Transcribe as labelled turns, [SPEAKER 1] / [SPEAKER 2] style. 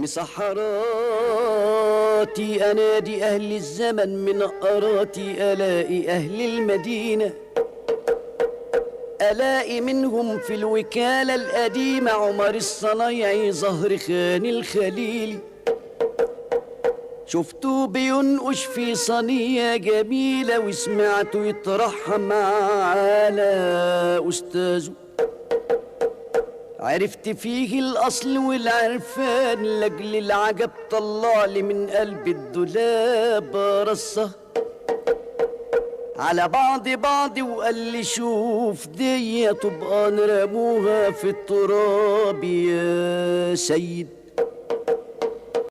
[SPEAKER 1] مسحراتي أنادي أهل الزمن من قراتي، ألاقي أهل المدينة، ألاقي منهم في الوكالة القديمة عمر الصنايعي زهر خان الخليلي. شفته بينقش في صينية جميلة وسمعته يترحم على أستاذه. عرفت فيه الأصل والعرفان، لأجل العجب طلع لي من قلب الدولاب رصة على بعض وقال لي شوف دي طبقان رموها في التراب يا سيد.